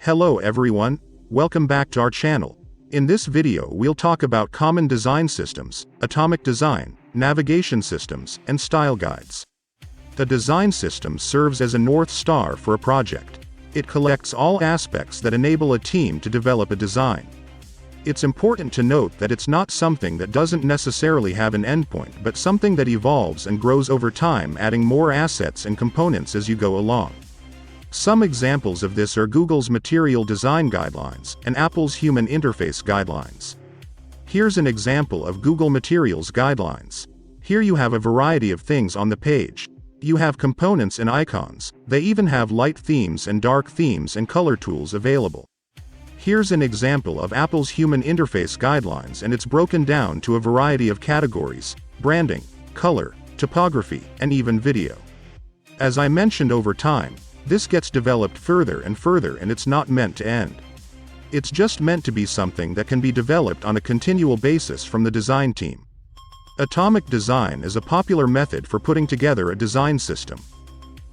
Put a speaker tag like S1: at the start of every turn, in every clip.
S1: Hello everyone, welcome back to our channel. In this video we'll talk about common design systems, atomic design, navigation systems, and style guides. The design system serves as a North Star for a project. It collects all aspects that enable a team to develop a design. It's important to note that it's not something that doesn't necessarily have an endpoint, but something that evolves and grows over time, adding more assets and components as you go along. Some examples of this are Google's Material Design Guidelines and Apple's Human Interface Guidelines. Here's an example of Google Materials Guidelines. Here you have a variety of things on the page. You have components and icons. They even have light themes and dark themes and color tools available. Here's an example of Apple's Human Interface Guidelines, and it's broken down to a variety of categories: branding, color, typography, and even video. As I mentioned, over time, this gets developed further and further, and it's not meant to end. It's just meant to be something that can be developed on a continual basis from the design team. Atomic design is a popular method for putting together a design system.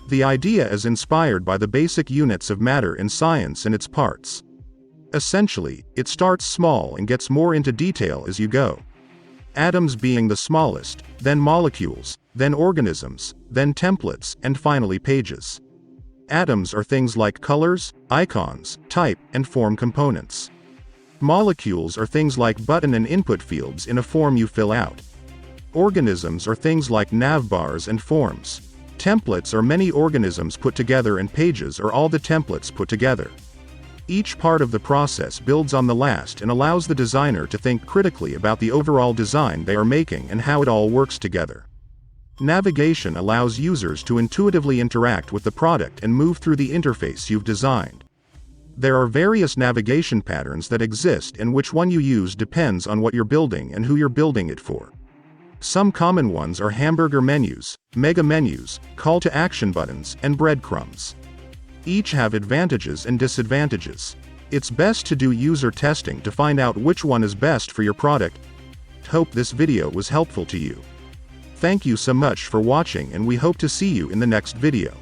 S1: The idea is inspired by the basic units of matter in science and its parts. Essentially, it starts small and gets more into detail as you go. Atoms being the smallest, then molecules, then organisms, then templates, and finally pages. Atoms are things like colors, icons, type, and form components. Molecules are things like button and input fields in a form you fill out. Organisms are things like navbars and forms. Templates are many organisms put together, and pages are all the templates put together. Each part of the process builds on the last and allows the designer to think critically about the overall design they are making and how it all works together. Navigation allows users to intuitively interact with the product and move through the interface you've designed. There are various navigation patterns that exist, and which one you use depends on what you're building and who you're building it for. Some common ones are hamburger menus, mega menus, call to action buttons, and breadcrumbs. Each have advantages and disadvantages. It's best to do user testing to find out which one is best for your product. Hope this video was helpful to you. Thank you so much for watching, and we hope to see you in the next video.